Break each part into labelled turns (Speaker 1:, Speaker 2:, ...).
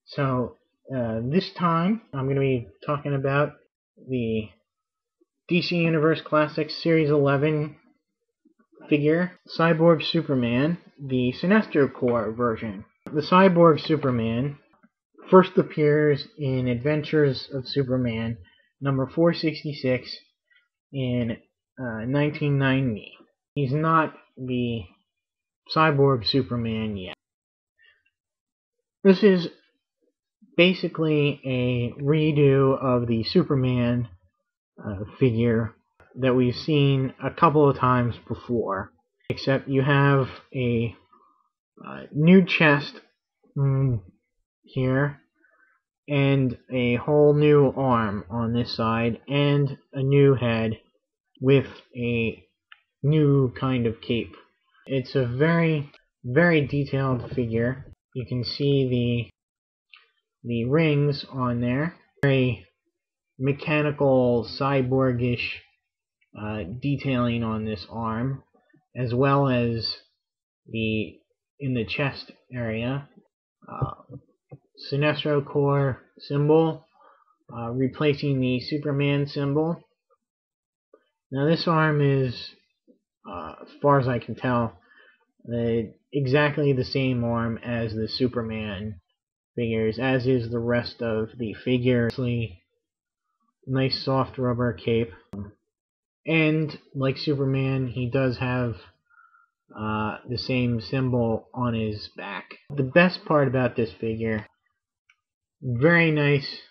Speaker 1: So this time I'm going to be talking about the DC Universe Classics Series 11 figure, Cyborg Superman, the Sinestro Corps version. The Cyborg Superman first appears in Adventures of Superman number 466 in 1990. He's not the Cyborg Superman yet. This is basically a redo of the Superman figure that we've seen a couple of times before, except you have a new chest here and a whole new arm on this side and a new head with a new kind of cape. It's a very, very detailed figure. You can see the rings on there, very mechanical cyborgish detailing on this arm, as well as in the chest area, Sinestro Corps symbol replacing the Superman symbol. Now this arm is, as far as I can tell, exactly the same arm as the Superman figures, as is the rest of the figure. Nice soft rubber cape, and like Superman, he does have the same symbol on his back. The best part about this figure, very nice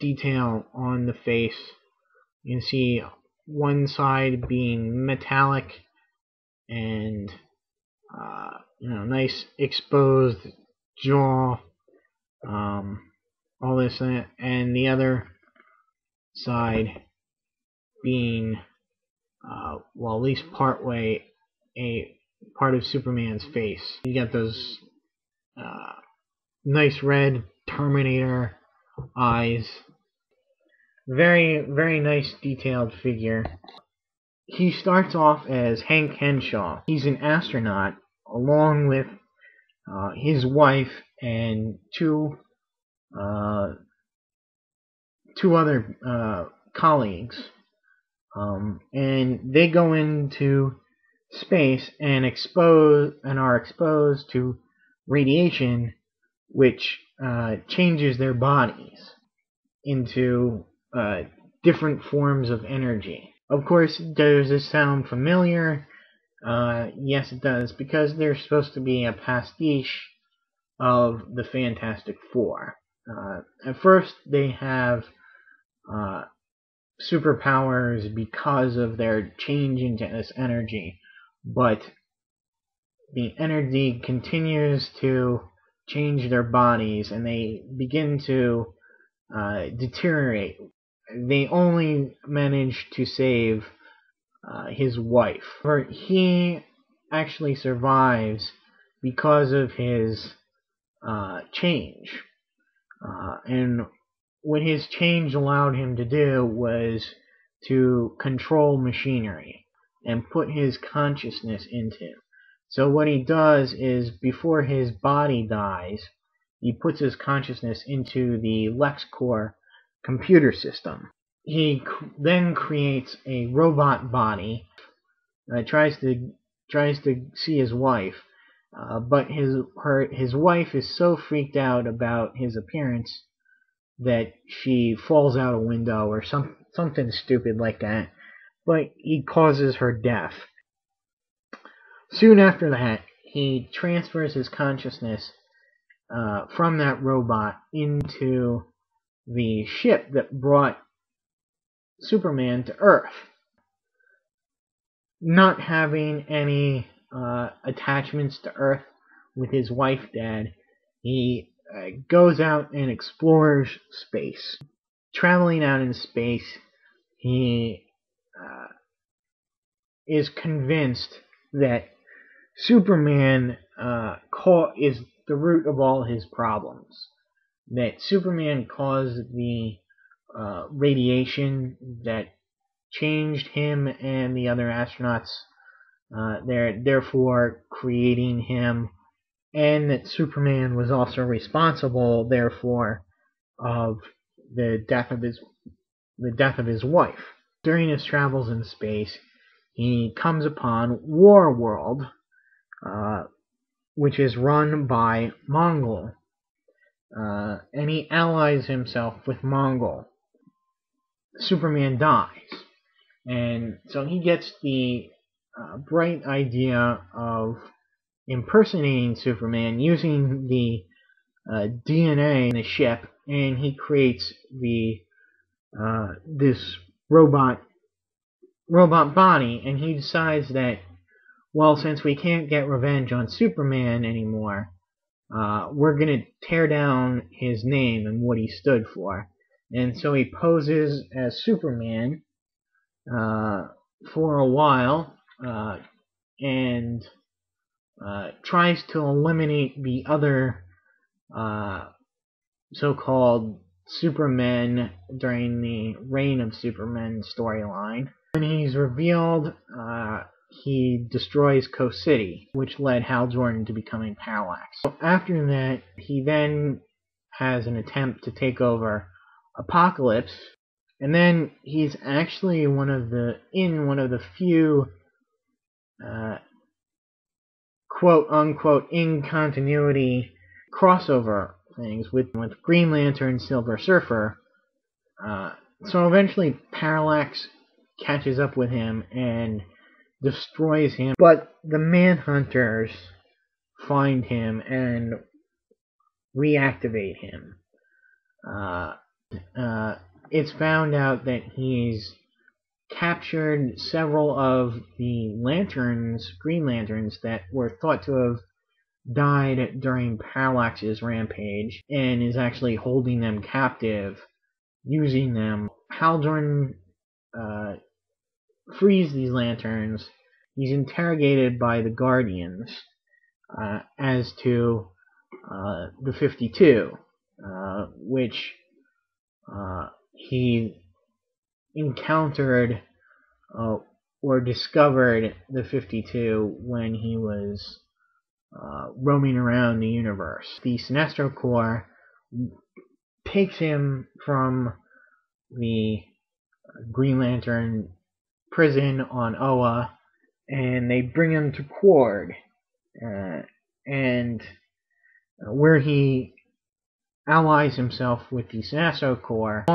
Speaker 1: detail on the face. You can see one side being metallic and nice exposed jaw, all this, and the other side being, well, at least partway a part of Superman's face. You got those nice red Terminator eyes. Very, very nice detailed figure. He starts off as Hank Henshaw. He's an astronaut along with his wife and two other colleagues, and they go into space and are exposed to radiation, which changes their bodies into different forms of energy. Of course, does this sound familiar? Yes, it does, because they're supposed to be a pastiche of the Fantastic Four. At first, they have superpowers because of their change into this energy, but the energy continues to change their bodies and they begin to deteriorate. They only manage to save his wife. He actually survives because of his change. And what his change allowed him to do was to control machinery and put his consciousness into. So what he does is, before his body dies, he puts his consciousness into the LexCorp computer system. He then creates a robot body, tries to see his wife, but his wife is so freaked out about his appearance that she falls out a window or something stupid like that, but he causes her death. Soon after that, he transfers his consciousness from that robot into the ship that brought Superman to Earth. Not having any attachments to Earth with his wife dead, he goes out and explores space. Traveling out in space, he is convinced that Superman is the root of all his problems. That Superman caused the radiation that changed him and the other astronauts, therefore creating him and that Superman was also responsible, therefore, of the death of his wife. During his travels in space, he comes upon Warworld, which is run by Mongol, and he allies himself with Mongol. Superman dies, and so he gets the bright idea of impersonating Superman using the DNA in the ship, and he creates this robot body, and he decides that, well, since we can't get revenge on Superman anymore, we're going to tear down his name and what he stood for. And so he poses as Superman for a while and tries to eliminate the other so-called Supermen during the Reign of Superman storyline. When he's revealed, he destroys Coast City, which led Hal Jordan to becoming Parallax. So after that, he then has an attempt to take over Apocalypse, and then he's actually one of the few quote-unquote in-continuity crossover things with Green Lantern, Silver Surfer. So eventually Parallax catches up with him and destroys him, but the Manhunters find him and reactivate him. It's found out that he's captured several of the Green Lanterns that were thought to have died during Parallax's rampage, and is actually holding them captive, using them. Hal Jordan frees these Lanterns. He's interrogated by the Guardians as to the 52, which he encountered or discovered the 52 when he was roaming around the universe. The Sinestro Corps takes him from the Green Lantern prison on Oa, and they bring him to Quard, and where he allies himself with the Sinestro Corps,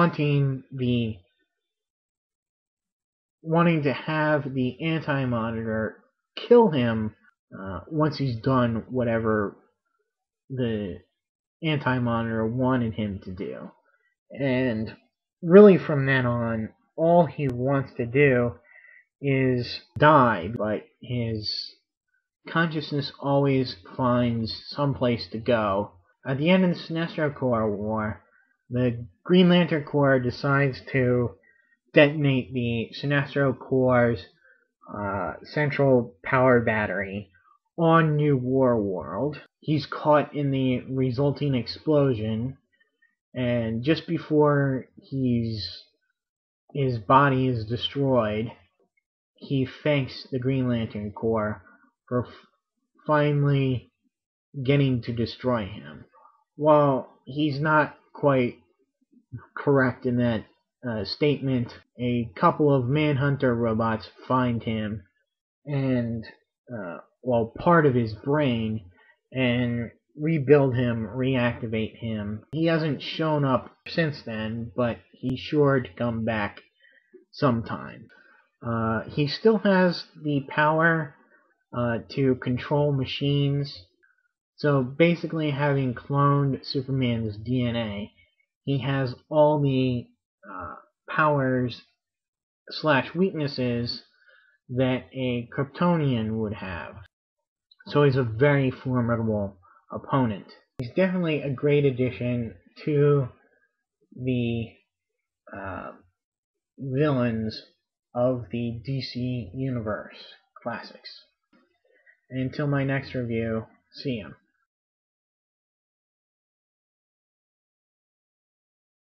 Speaker 1: wanting to have the Anti-Monitor kill him once he's done whatever the Anti-Monitor wanted him to do. And really from then on, all he wants to do is die, but his consciousness always finds some place to go. At the end of the Sinestro Corps War, the Green Lantern Corps decides to detonate the Sinestro Corps' central power battery on New Warworld. He's caught in the resulting explosion, and just before his body is destroyed, he thanks the Green Lantern Corps for finally getting to destroy him. While he's not quite correct in that statement, a couple of Manhunter robots find him and, part of his brain, and rebuild him, reactivate him. He hasn't shown up since then, but he's sure to come back sometime. He still has the power to control machines. So basically, having cloned Superman's DNA, he has all the powers / weaknesses that a Kryptonian would have. So he's a very formidable opponent. He's definitely a great addition to the villains of the DC Universe classics. And until my next review, see ya.